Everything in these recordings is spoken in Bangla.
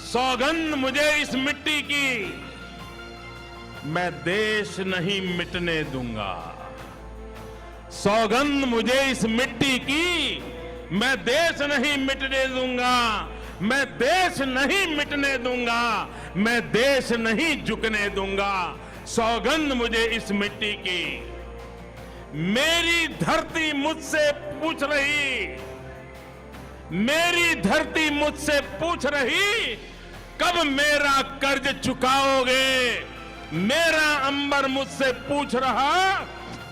सौगंध मुझे इस मिट्टी की, मैं देश नहीं मिटने दूंगा। सौगंध मुझे इस मिट्टी की, मैं देश नहीं मिटने दूंगा। मैं देश नहीं मिटने दूंगा, मैं देश नहीं झुकने दूंगा। सौगंध मुझे इस मिट्टी की। मेरी धरती मुझसे पूछ रही, मेरी धरती मुझसे पूछ रही, कब मेरा कर्ज चुकाओगे। मेरा अंबर मुझसे पूछ रहा,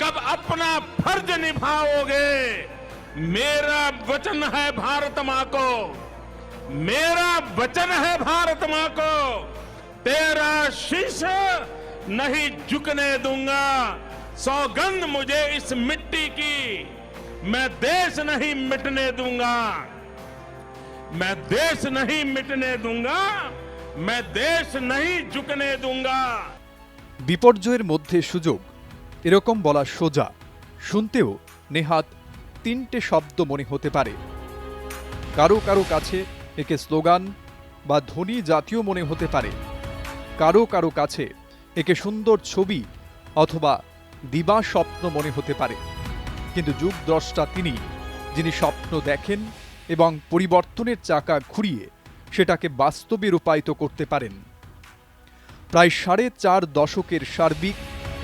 कब अपना फर्ज निभाओगे। मेरा वचन है भारत मां को, मेरा वचन है भारत मां को, तेरा शीश नहीं झुकने दूंगा। सौगंध मुझे इस मिट्टी की, मैं देश नहीं मिटने दूंगा। मैं देश नहीं मिटने दूंगा, मैं देश नहीं झुकने दूंगा। বিপর্যয়ের মধ্যে সুযোগ, এরকম বলা সোজা, শুনতেও নেহাত তিনটে শব্দ মনে হতে পারে। কারো কারো কাছে একে স্লোগান বা ধ্বনি জাতীয় মনে হতে পারে, কারো কারো কাছে একে সুন্দর ছবি অথবা দিবা স্বপ্ন মনে হতে পারে। কিন্তু যুগদ্রষ্টা তিনি, যিনি স্বপ্ন দেখেন এবং পরিবর্তনের চাকা ঘুরিয়ে সেটাকে বাস্তবে রূপায়িত করতে পারেন। প্রায় 4.5 দশকের সার্বিক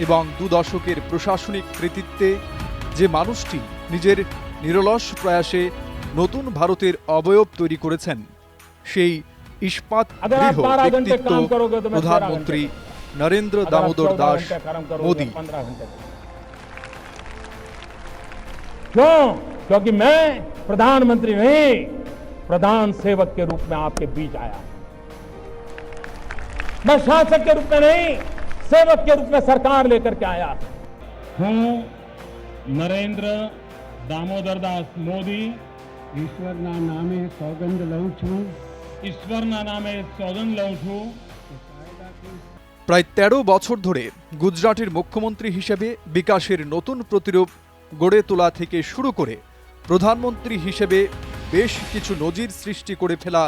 এবং 2 দশকের প্রশাসনিক কৃতিত্বে যে মানুষটি নিজের নিরলস প্রয়াসে নতুন ভারতের অবয়ব তৈরি করেছেন, সেই ইস্পাত গৃহ ব্যক্তিত্ব প্রধানমন্ত্রী नरेंद्र दामोदर दास मोदी। क्यों? क्योंकि मैं प्रधानमंत्री नहीं, प्रधान सेवक के रूप में आपके बीच आया। मैं शासक के रूप में नहीं, सेवक के रूप में सरकार लेकर के आया हूं। नरेंद्र दामोदर दास मोदी ईश्वरना नामे सौगंध लઉં છું। ईश्वरना नामे सौगंध लઉં છું। প্রায় 13 বছর ধরে গুজরাটের মুখ্যমন্ত্রী হিসেবে বিকাশের নতুন প্রতিরূপ গড়ে তোলা থেকে শুরু করে প্রধানমন্ত্রী হিসেবে বেশ কিছু নজির সৃষ্টি করে ফেলা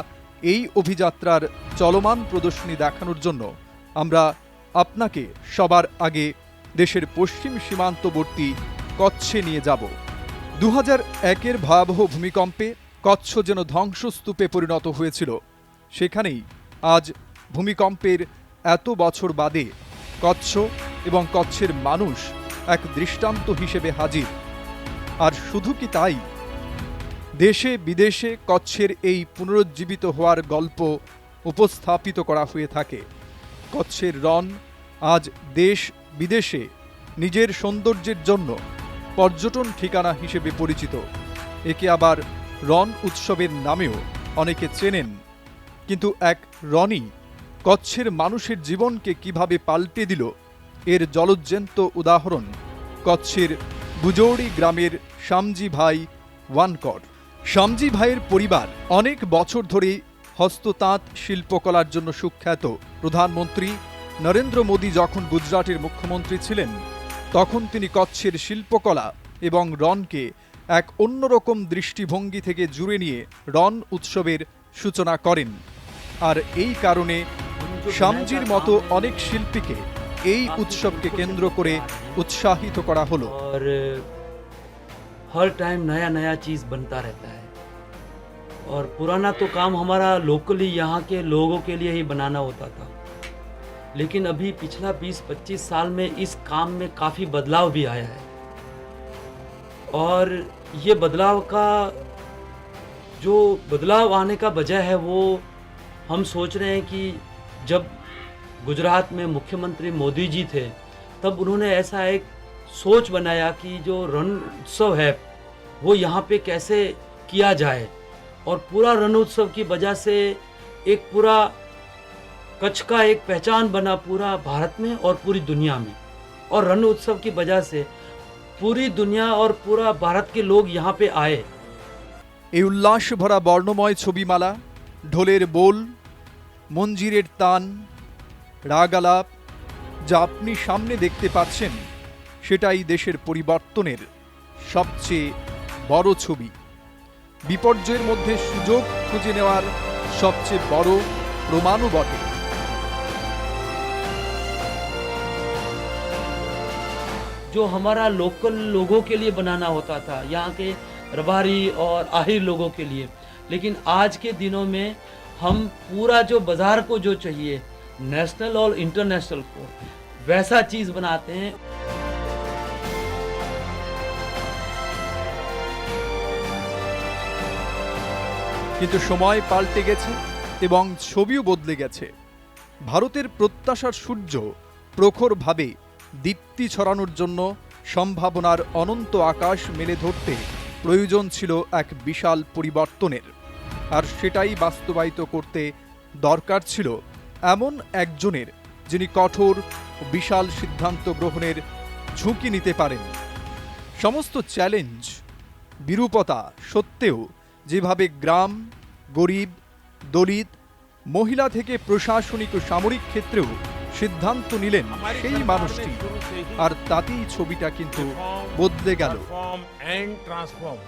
এই অভিযাত্রার চলমান প্রদর্শনী দেখানোর জন্য আমরা আপনাকে সবার আগে দেশের পশ্চিম সীমান্তবর্তী কচ্ছে নিয়ে যাব। 2001-এর ভয়াবহ ভূমিকম্পে কচ্ছ যেন ধ্বংসস্তূপে পরিণত হয়েছিল। সেখানেই আজ ভূমিকম্পের এত বছর বাদে কচ্ছ এবং কচ্ছের মানুষ এক দৃষ্টান্ত হিসেবে হাজির। আর শুধু কি তাই, দেশে বিদেশে কচ্ছের এই পুনরুজ্জীবিত হওয়ার গল্প উপস্থাপিত করা হয়ে থাকে। কচ্ছের রণ আজ দেশ বিদেশে নিজের সৌন্দর্যের জন্য পর্যটন ঠিকানা হিসেবে পরিচিত। একে আবার রণ উৎসবের নামেও অনেকে চেনেন। কিন্তু এক রণই কচ্ছের মানুষের জীবনকে কিভাবে পাল্টে দিল, এর জলজ্জন্ত উদাহরণ কচ্ছের বুজৌড়ি গ্রামের শ্যামজি ভাই ওয়ানকর। শ্যামজি ভাইয়ের পরিবার অনেক বছর ধরেই হস্ততাঁত শিল্পকলার জন্য সুখ্যাত। প্রধানমন্ত্রী নরেন্দ্র মোদী যখন গুজরাটের মুখ্যমন্ত্রী ছিলেন, তখন তিনি কচ্ছের শিল্পকলা এবং রণকে এক অন্যরকম দৃষ্টিভঙ্গি থেকে জুড়ে নিয়ে রণ উৎসবের সূচনা করেন। আর এই কারণে শ্যামজির মতো অনেক শিল্পীকে এই উৎসবকে কেন্দ্র করে উৎসাহিত করা হলো। और हर टाइम नया नया चीज बनता रहता है। और पुराना तो काम हमारा लोकली यहाँ के लोगों के लिए ही बनाना होता था, लेकिन अभी पिछला 20-25 साल में इस काम में काफ़ी बदलाव भी आया है। और ये बदलाव का जो बदलाव आने का वजह है, वो हम सोच रहे हैं कि जब गुजरात में मुख्यमंत्री मोदी जी थे, तब उन्होंने ऐसा एक सोच बनाया कि जो रण उत्सव है वो यहाँ पे कैसे किया जाए। और पूरा रण उत्सव की वजह से एक पूरा कच्छ का एक पहचान बना पूरा भारत में और पूरी दुनिया में। और रण उत्सव की वजह से पूरी दुनिया और पूरा भारत के लोग यहाँ पे आए। এই উল্লাস ভরা বর্ণময় ছবিমালা, ঢোলের বোল, মঞ্জিরের তান, রাগালাপ যা আপনি সামনে দেখতে পাচ্ছেন, সেটাই দেশের পরিবর্তনের সবচেয়ে বড় ছবি। বিপর্যয়ের মধ্যে সুযোগ খুঁজে নেওয়ার সবচেয়ে বড় প্রমাণও বটে। जो हमारा लोकल लोगों के लिए बनाना होता था, यहाँ के रबारी और आहिर लोगों के लिए, लेकिन आज के दिनों में हम पूरा जो बाजार को जो चाहिए नेशनल और इंटरनेशनल को वैसा चीज़ बनाते हैं। কিন্তু সময় পাল্টে গেছে এবং ছবিও বদলে গেছে। ভারতের প্রত্যাশার সূর্য প্রখরভাবে দীপ্তি ছড়ানোর জন্য সম্ভাবনার অনন্ত আকাশ মেলে ধরতে প্রয়োজন ছিল এক বিশাল পরিবর্তনের, আর সেটাই বাস্তবায়িত করতে দরকার ছিল এমন একজনের যিনি কঠোর ও বিশাল সিদ্ধান্ত গ্রহণের ঝুঁকি নিতে পারেন। সমস্ত চ্যালেঞ্জ বিরূপতা সত্ত্বেও যেভাবে গ্রাম, গরিব, দলিত, মহিলা থেকে প্রশাসনিক ও সামরিক ক্ষেত্রেও সিদ্ধান্ত নিলেন সেই মানুষটি, আর তাতেই ছবিটা কিন্তু বদলে গেল। एंड ट्रांसफॉर्म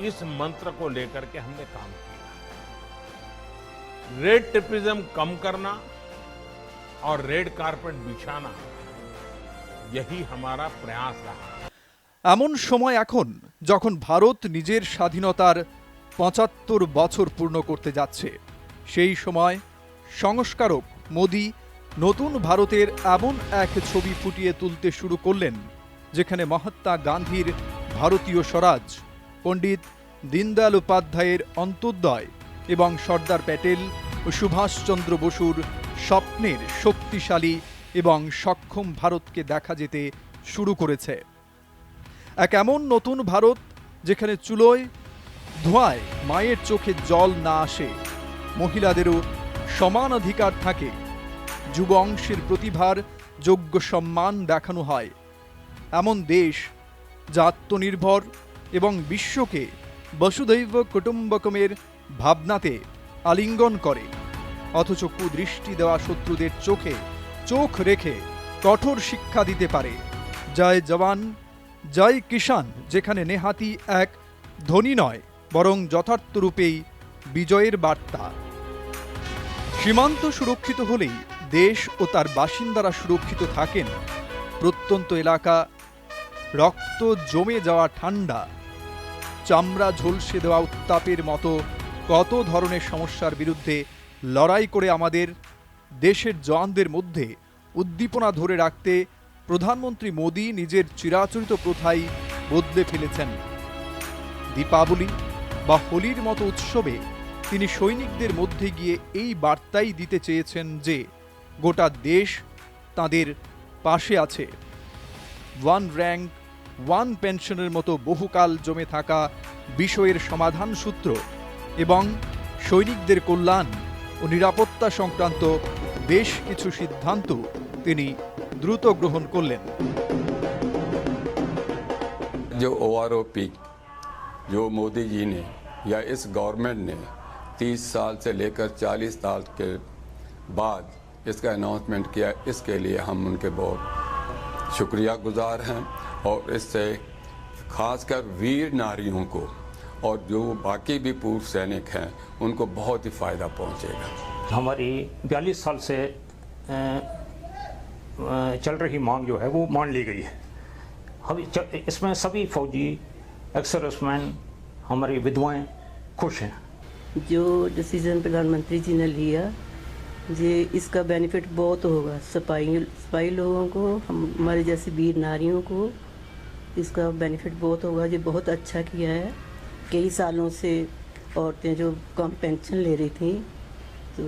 इस मंत्र को लेकर के हमने काम किया। रेड टेपिज्म कम करना और रेड कारपेट बिछाना, यही हमारा प्रयास रहा। এমন সময় এখন যখন ভারত নিজের স্বাধীনতার ৭৫ বছর পূর্ণ করতে যাচ্ছে, সেই সময় সংস্কারক মোদি নতুন ভারতের এমন এক ছবি ফুটিয়ে তুলতে শুরু করলেন যেখানে মহাত্মা গান্ধীর ভারতীয় স্বরাজ, পণ্ডিত দীনদয়াল উপাধ্যায়ের অন্তোদ্যয় এবং সর্দার প্যাটেল ও সুভাষচন্দ্র বসুর স্বপ্নের শক্তিশালী এবং সক্ষম ভারতকে দেখা যেতে শুরু করেছে। এক এমন নতুন ভারত যেখানে চুলোয় ধোঁয়ায় মায়ের চোখে জল না আসে, মহিলাদেরও সমান অধিকার থাকে, যুব অংশের প্রতিভার যোগ্য সম্মান দেখানো হয়। এমন দেশ যা আত্মনির্ভর এবং বিশ্বকে বসুধৈব কুটুম্বকমের ভাবনাতে আলিঙ্গন করে, অথচ কুদৃষ্টি দেওয়া শত্রুদের চোখে চোখ রেখে কঠোর শিক্ষা দিতে পারে। জয় জওয়ান জয় কিষান যেখানে নেহাতি এক ধ্বনি নয় বরং যথার্থ রূপেই বিজয়ের বার্তা। সীমান্ত সুরক্ষিত হলেই দেশ ও তার বাসিন্দারা সুরক্ষিত থাকেন। প্রত্যন্ত এলাকা রক্ত জমে যাওয়া ঠান্ডা, চামড়া ঝলসে দেওয়া উত্তাপের মতো কত ধরনের সমস্যার বিরুদ্ধে লড়াই করে আমাদের দেশের জওয়ানদের মধ্যে উদ্দীপনা ধরে রাখতে প্রধানমন্ত্রী মোদি নিজের চিরাচরিত প্রথাই বদলে ফেলেছেন। দীপাবলি বা হোলির মতো উৎসবে তিনি সৈনিকদের মধ্যে গিয়ে এই বার্তাই দিতে চেয়েছেন যে গোটা দেশ তাদের পাশে আছে। ওয়ান র্যাঙ্ক ওয়ান পেনশনের মতো বহুকাল জমে থাকা বিষয়ের সমাধান সূত্র এবং সৈনিকদের কল্যাণ ও নিরাপত্তা সংক্রান্ত বেশ কিছু সিদ্ধান্ত তিনি দ্রুত গ্রহণ করলেন। जो ओआरओपी जो मोदी जी ने या इस गवर्नमेंट ने 30 साल से लेकर 40 साल के बाद इसका अनाउंसमेंट किया, इसके लिए हम उनके बहुत शुक्रिया गुजार हैं। और इससे खासकर वीर नारियों को और जो बाकी भी पूर्व सैनिक हैं उनको बहुत ही फ़ायदा पहुंचेगा। हमारी 42 साल से चल रही मांग जो है वो मान ली गई है। इसमें सभी फौजी एक्स-सर्विसमैन हमारी विधवाएं खुश हैं। जो डिसीजन प्रधानमंत्री जी ने लिया ये इसका बेनिफिट बहुत होगा सिपाही लोगों को, हमारे जैसे वीर नारियों को इसका बेनिफिट बहुत होगा। ये बहुत अच्छा किया है। कई सालों से औरतें जो कम पेंशन ले रही थी तो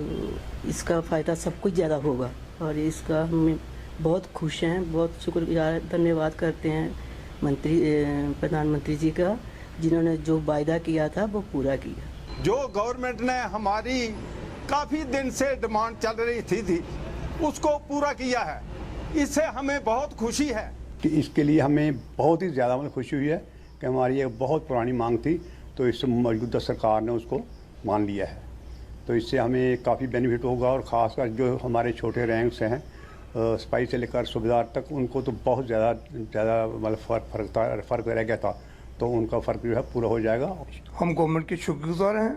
इसका फ़ायदा सबको ज़्यादा होगा और इसका हम बहुत खुश हैं, बहुत शुक्रगुजार धन्यवाद करते हैं प्रधानमंत्री जी का, जिन्होंने जो वायदा किया था वो पूरा किया। जो गवर्नमेंट ने हमारी काफ़ी दिन से डिमांड चल रही थी उसको पूरा किया है, इससे हमें बहुत खुशी है। कि इसके लिए हमें बहुत ही ज़्यादा खुशी हुई है कि हमारी एक बहुत पुरानी मांग थी तो इस मौजूदा सरकार ने उसको मान लिया है, तो इससे हमें काफ़ी बेनिफिट होगा। और ख़ासकर जो हमारे छोटे रैंक से हैं सिपाही से लेकर सूबेदार तक उनको तो बहुत ज़्यादा मतलब फ़र्क रह गया था, तो उनका फ़र्क जो है पूरा हो जाएगा। हम गवर्नमेंट के शुक्रगुजार हैं,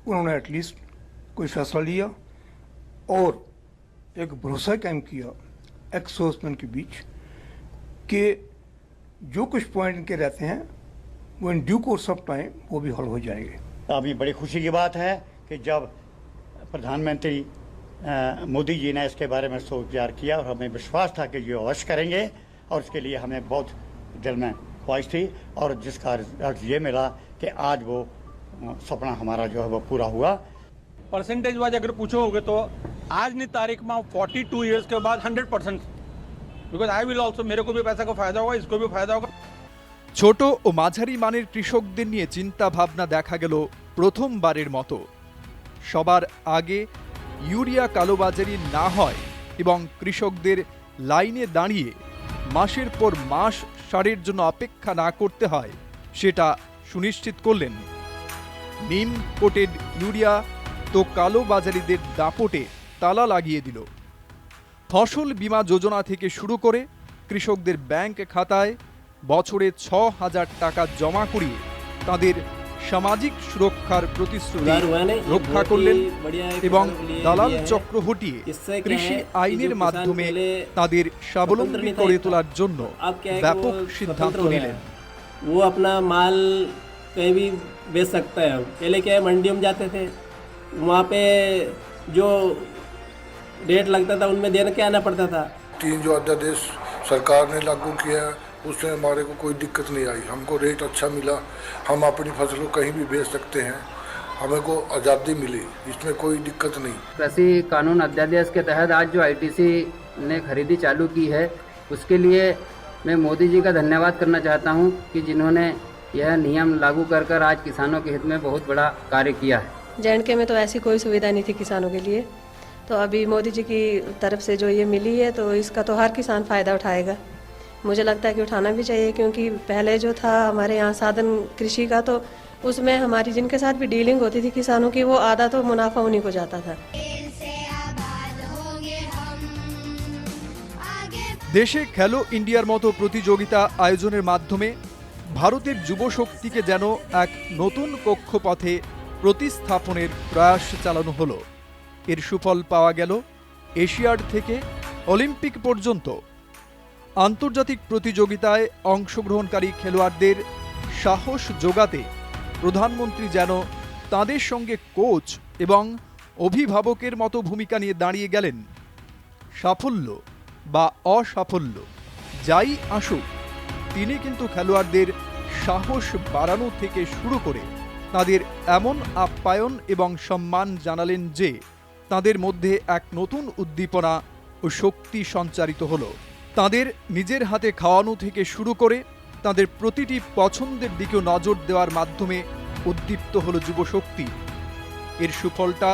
उन्होंने एटलीस्ट कोई फैसला लिया और एक भरोसा कायम किया एक्स सर्विसमैन के बीच कि जो कुछ पॉइंट इनके रहते हैं वो in due course of time वो भी हल हो जाएंगे। अभी बड़ी खुशी की बात है कि जब प्रधानमंत्री मोदी जी ने इसके बारे में सोच विचार किया और हमें विश्वास था कि ये अवश्य करेंगे और इसके लिए हमें बहुत दिल में ख्वाहिश थी और जिसका रिजल्ट ये मिला कि आज वो सपना हमारा जो है वो पूरा हुआ। परसेंटेज वाइज अगर पूछोगे तो आज ની તારીખમાં 42 इयर्स के बाद 100%, बिकॉज आई विल ऑल्सो, मेरे को भी पैसा का फायदा होगा, इसको भी फायदा होगा। ছোট ও মাঝারি মানের কৃষকদের নিয়ে চিন্তা ভাবনা দেখা গেল প্রথমবারের মতো। সবার আগে ইউরিয়া কালোবাজারি না হয় এবং কৃষকদের লাইনে দাঁড়িয়ে মাসের পর মাস সারের জন্য অপেক্ষা না করতে হয় সেটা সুনিশ্চিত করলেন। নিম কোটেড ইউরিয়া তো কালোবাজারিদের দাপটে তালা লাগিয়ে দিল। ফসল বীমা যোজনা থেকে শুরু করে কৃষকদের ব্যাংক খাতায় বছরে ৬,০০০ টাকা জমা করিয়ে তাদের সামাজিক সুরক্ষার প্রতিশ্রুতি রক্ষা করলেন এবং দালাল চক্র হটিয়ে কৃষি আইনের মাধ্যমে তাদের স্বাবলম্বী করে তোলার জন্য ব্যাপক সিদ্ধান্ত নিলেন। वो अपना माल कहीं भी बेच सकता है। पहले क्या है, मंडियों में जाते थे, वहाँ पे जो रेट लगता था उनमें देने के आना पड़ता था। 3 जो अध्यादेश सरकार ने लागू किया उससे हमारे को कोई दिक्कत नहीं आई, हमको रेट अच्छा मिला, हम अपनी फसल को कहीं भी बेच सकते हैं, हमें को आज़ादी मिली, इसमें कोई दिक्कत नहीं। कृषि कानून अध्यादेश के तहत आज जो आईटीसी ने खरीदी चालू की है उसके लिए मैं मोदी जी का धन्यवाद करना चाहता हूं कि जिन्होंने यह नियम लागू कर आज किसानों के हित में बहुत बड़ा कार्य किया है। JNK में तो ऐसी कोई सुविधा नहीं थी किसानों के लिए, तो अभी मोदी जी की तरफ से जो ये मिली है तो इसका तो हर किसान फ़ायदा उठाएगा। मुझे लगता है कि उठाना भी चाहिए, क्योंकि पहले जो था हमारे यहाँ साधन कृषि का, तो उसमें हमारी जिनके साथ भी डीलिंग होती थी किसानों की, वो आधा तो मुनाफा उन्हीं को जाता था। দেশে খেলো ইন্ডিয়ার মতো প্রতিযোগিতা আয়োজনের মাধ্যমে ভারতের যুবশক্তিকে যেন এক নতুন কক্ষপথে প্রতিস্থাপনের প্রয়াস চালানো হলো। এর সুফল পাওয়া গেল এশিয়াড থেকে অলিম্পিক পর্যন্ত। আন্তর্জাতিক প্রতিযোগিতায় অংশগ্রহণকারী খেলোয়াড়দের সাহস যোগাতে প্রধানমন্ত্রী যেন তাদের সঙ্গে কোচ এবং অভিভাবকের মতো ভূমিকা নিয়ে দাঁড়িয়ে গেলেন। সাফল্য বা অসাফল্য যাই আসুক, তিনি কিন্তু খেলোয়াড়দের সাহস বাড়ানো থেকে শুরু করে তাদের এমন আপ্যায়ন এবং সম্মান জানালেন যে তাদের মধ্যে এক নতুন উদ্দীপনা ও শক্তি সঞ্চারিত হলো। তাদের নিজের হাতে খাওয়ানো থেকে শুরু করে তাদের প্রতিটি পছন্দের দিকেও নজর দেওয়ার মাধ্যমে উদ্দীপ্ত হলো যুবশক্তি। এর সুফলটা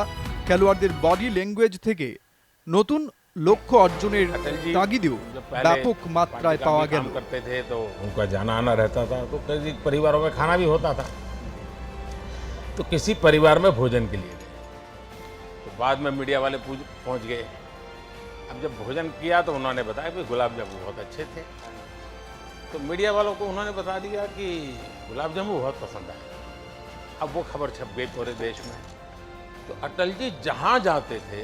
খেলোয়াড়দের বডি ল্যাঙ্গুয়েজ থেকে নতুন লক্ষ্য অর্জনের তাগিদেও ব্যাপক মাত্রায় পাওয়া গেল। करते थे तो उनका जाना आना रहता था, तो कई परिवारों में खाना भी होता था, तो किसी परिवार में भोजन के लिए गए, तो बाद में मीडिया वाले पहुंच गए। अब जब भोजन किया तो उन्होंने बताया कि गुलाब जामुन बहुत अच्छे थे, तो मीडिया वालों को उन्होंने बता दिया कि गुलाब जामुन बहुत पसंद आए। अब वो खबर छप गई पूरे देश में, तो अटल जी जहाँ जाते थे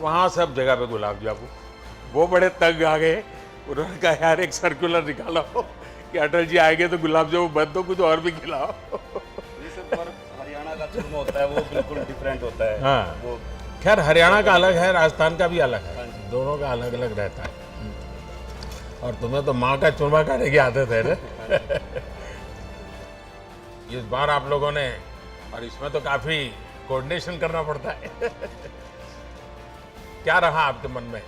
वहाँ सब जगह पे गुलाब जामुन। वो बड़े तंग आ गए, उन्होंने कहा यार एक सर्कुलर निकालो कि अटल जी आएंगे तो गुलाब जामुन बंद दो, कुछ और भी खिलाओ। हरियाणा का चूरमा होता है वो बिल्कुल डिफरेंट होता है। हाँ, खैर हरियाणा का अलग है, राजस्थान का भी अलग है, दोनों का अलग अलग रहता है। और तुम्हें तो माँ का चूरमा खाने की आदत है ना। इस बार आप लोगों ने, और इसमें तो काफी कोऑर्डिनेशन करना पड़ता है। क्या रहा आपके मन में?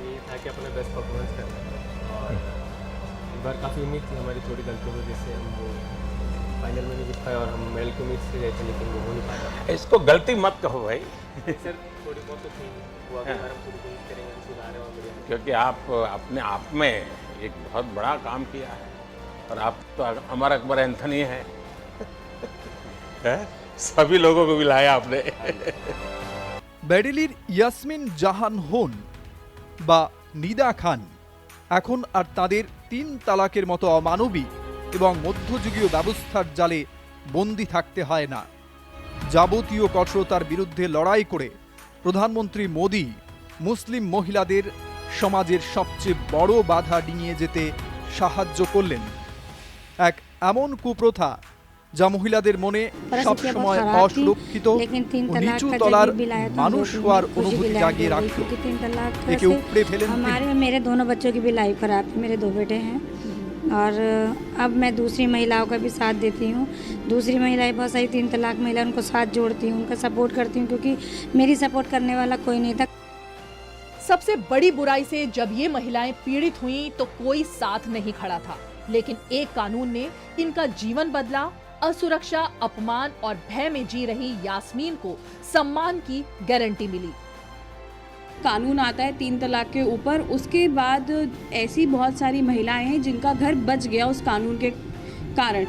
ये था कि अपना बेस्ट परफॉर्मेंस करना, और इस बार काफ़ी उम्मीद थी हमारी थोड़ी गलतियों की वजह से हम वो फाइनल में नहीं जीत पाए, और हम मेडल की उम्मीद से गए थे लेकिन वो हो नहीं पाया। इसको गलती मत कहो भाई। सर थोड़ी बहुत तो थी, वो अभी हम पूरी कोशिश करेंगे सुधार और बढ़िया, क्योंकि आप अपने आप में एक बहुत बड़ा काम किया है, और आप तो अमर अकबर एंथनी हैं। सभी लोगों को मिलाया आपने। ব্যাডেলির ইয়াসমিন জাহান হোন বা নিদা খান এখন আর তাদের 3 তালাকের মতো অমানবিক এবং মধ্যযুগীয় ব্যবস্থার জালে বন্দী থাকতে হয় না। যাবতীয় কঠোরতার বিরুদ্ধে লড়াই করে প্রধানমন্ত্রী মোদি মুসলিম মহিলাদের সমাজের সবচেয়ে বড় বাধা ডিঙিয়ে যেতে সাহায্য করলেন। এক এমন কুপ্রথা যা মহিলাদের মনে সবসময় অসুরক্ষিত ও নিচু তলার মানুষ হওয়ার অনুভূতি জাগিয়ে রাখত। একে উপড়ে ফেলেন তিনি। मेरे दोनों बच्चों की भी लाइफ खराब थी, मेरे 2 बेटे हैं और अब मैं दूसरी महिलाओं का भी साथ देती हूँ। दूसरी महिलाएं बहुत सारी 3 तलाक महिला, उनको साथ जोड़ती हूँ, उनका सपोर्ट करती हूँ क्योंकि मेरी सपोर्ट करने वाला कोई नहीं था। सबसे बड़ी बुराई से जब ये महिलाएं पीड़ित हुई तो कोई साथ नहीं खड़ा था, लेकिन एक कानून ने इनका जीवन बदला। असुरक्षा, अपमान और भय में जी रही यास्मीन को सम्मान की गारंटी मिली। कानून आता है 3 तलाक के ऊपर, उसके बाद ऐसी बहुत सारी महिलाएं हैं जिनका घर बच गया उस कानून के कारण।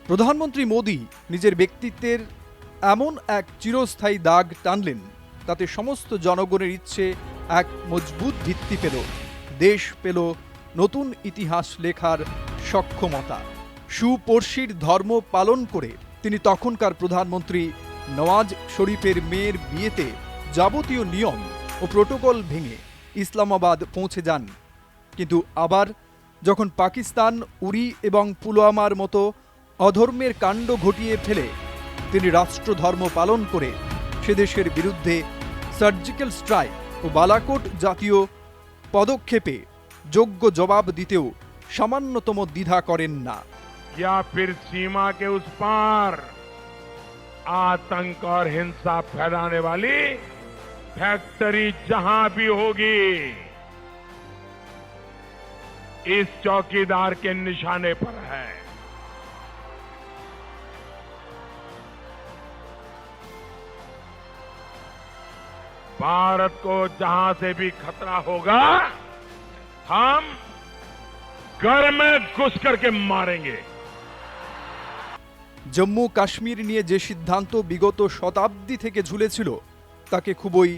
প্রধানমন্ত্রী মোদি নিজের ব্যক্তিত্বের এমন এক চিরস্থায়ী দাগ টানলেন, তাতে সমস্ত জনগণের ইচ্ছে এক মজবুত ভিত্তি পেল, দেশ পেল নতুন ইতিহাস লেখার সক্ষমতা। সুপর্ষির ধর্ম পালন করে তিনি তখনকার প্রধানমন্ত্রী নওয়াজ শরীফের মেয়ের বিয়েতে যাবতীয় নিয়ম ও প্রোটোকল ভেঙে ইসলামাবাদ পৌঁছে যান। কিন্তু আবার যখন পাকিস্তান উরি এবং পুলওয়ামার মতো অধর্মের কাণ্ড ঘটিয়ে ফেলে তিনি রাষ্ট্রধর্ম পালন করে সেদেশের বিরুদ্ধে সার্জিক্যাল স্ট্রাইক ও বালাকোট জাতীয় পদক্ষেপে যোগ্য জবাব দিতেও সামান্যতম দ্বিধা করেন না। या फिर सीमा के उस पार आतंक और हिंसा फैलाने वाली फैक्ट्री जहां भी होगी, इस चौकीदार के निशाने पर है। भारत को जहां से भी खतरा होगा, हम घर में घुस करके मारेंगे। জম্মু কাশ্মীর নিয়ে যে সিদ্ধান্ত বিগত শতাব্দী থেকে ঝুলেছিল তাকে খুবই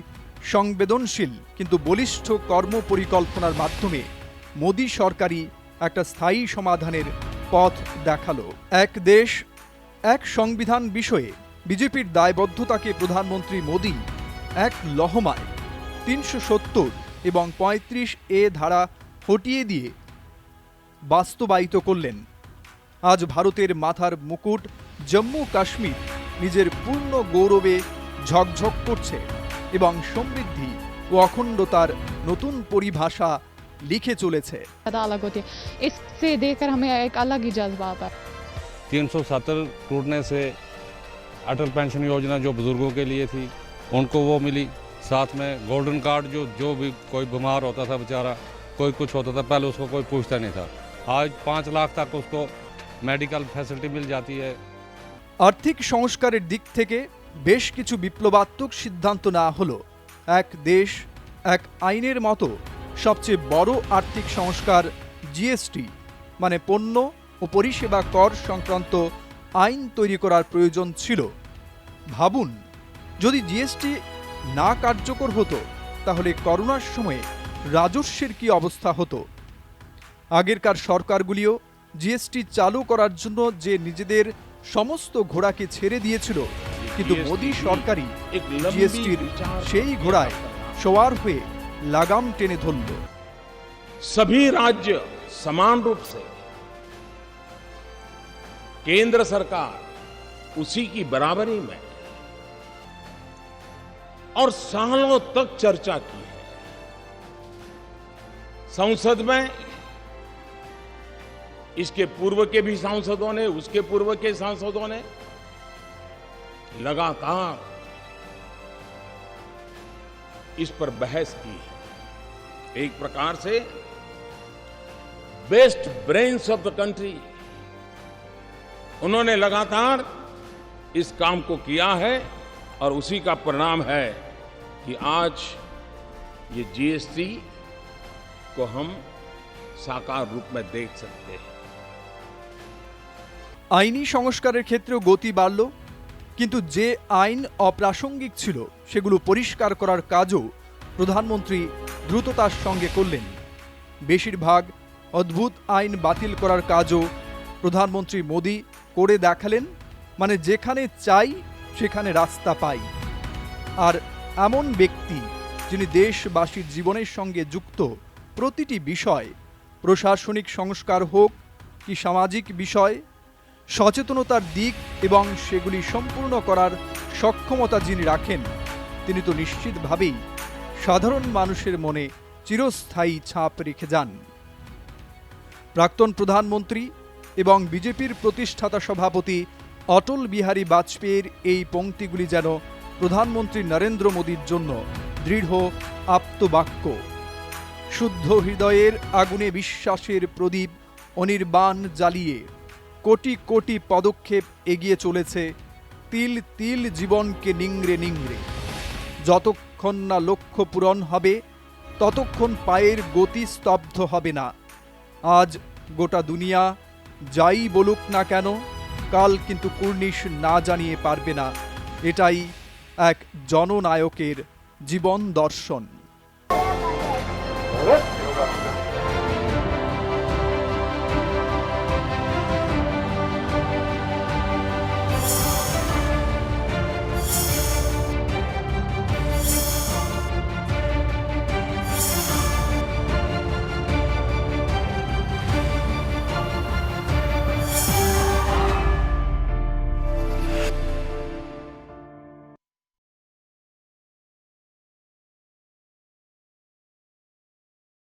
সংবেদনশীল কিন্তু বলিষ্ঠ কর্মপরিকল্পনার মাধ্যমে মোদি সরকারই একটা স্থায়ী সমাধানের পথ দেখালো। এক দেশ এক সংবিধান বিষয়ে বিজেপির দায়বদ্ধতাকে প্রধানমন্ত্রী মোদি এক লহমায় 370 এবং 35A ধারা হটিয়ে দিয়ে বাস্তবায়িত করলেন। আজ ভারতের মাথার মুকুট জম্মু কাশ্মীর নিজের পূর্ণ গৌরবে ঝকঝক করছে এবং সমৃদ্ধি ও অখণ্ডতার নতুন পরিভাষা লিখে চলেছে। अलग होती है, इससे देखकर हमें एक अलग ही जज्बा आता है। 370 टूटने से अटल पेंशन योजना जो बुजुर्गों के लिए थी उनको वो मिली, साथ में गोल्डन कार्ड जो भी कोई बीमार होता था बेचारा, कोई कुछ होता था पहले उसको कोई पूछता नहीं था, आज 5 लाख तक उसको मेडिकल फैसिलिटी मिल जाती है। আর্থিক সংস্কারের দিক থেকে বেশ কিছু বিপ্লবাত্মক সিদ্ধান্ত নেওয়া হলো। এক দেশ এক আইনের মতো সবচেয়ে বড় আর্থিক সংস্কার জিএসটি মানে পণ্য ও পরিষেবা কর সংক্রান্ত আইন তৈরি করার প্রয়োজন ছিল। ভাবুন, যদি জিএসটি না কার্যকর হতো তাহলে করোনার সময়ে রাজস্বের কি অবস্থা হতো। আগেরকার সরকারগুলিও জিএসটি চালু করার জন্য যে নিজেদের সমস্ত ঘোড়াকে ছেড়ে দিয়েছিল, কিন্তু মোদি সরকারই জিএসটির সেই ঘোড়ায় সওয়ার হয়ে লাগাম টেনে ধরল। सभी राज्य समान रूप से, केंद्र सरकार उसी की बराबरी में और सालों तक चर्चा की है। संसद में इसके पूर्व के भी सांसदों ने, उसके पूर्व के सांसदों ने लगातार इस पर बहस की है। एक प्रकार से best brains of the country उन्होंने लगातार इस काम को किया है और उसी का परिणाम है कि आज ये जीएसटी को हम साकार रूप में देख सकते हैं। আইনি সংস্কারের ক্ষেত্রেও গতি বাড়ল, কিন্তু যে আইন অপ্রাসঙ্গিক ছিল সেগুলো পরিষ্কার করার কাজও প্রধানমন্ত্রী দ্রুততার সঙ্গে করলেন। বেশিরভাগ অদ্ভুত আইন বাতিল করার কাজও প্রধানমন্ত্রী মোদি করে দেখালেন। মানে যেখানে চাই সেখানে রাস্তা পাই। আর এমন ব্যক্তি যিনি দেশবাসীর জীবনের সঙ্গে যুক্ত প্রতিটি বিষয়, প্রশাসনিক সংস্কার হোক কি সামাজিক বিষয়, সচেতনতার দিক এবং সেগুলি সম্পূর্ণ করার সক্ষমতা যিনি রাখেন, তিনি তো নিশ্চিতভাবেই সাধারণ মানুষের মনে চিরস্থায়ী ছাপ রেখে যান। প্রাক্তন প্রধানমন্ত্রী এবং বিজেপির প্রতিষ্ঠাতা সভাপতি অটল বিহারী বাজপেয়ীর এই পংক্তিগুলি যেন প্রধানমন্ত্রী নরেন্দ্র মোদীর জন্য দৃঢ় আপ্তবাক্য। শুদ্ধ হৃদয়ের আগুনে বিশ্বাসের প্রদীপ অনির্বাণ জ্বালিয়ে কোটি কোটি পদক্ষেপ এগিয়ে চলেছে তিল তিল জীবনকে নিংড়ে নিংড়ে। যতক্ষণ না লক্ষ্য পূরণ হবে ততক্ষণ পায়ের গতি স্তব্ধ হবে না। আজ গোটা দুনিয়া যাই বলুক না কেন, কাল কিন্তু কুর্নিশ না জানিয়ে পারবে না। এটাই এক জননায়কের জীবন দর্শন।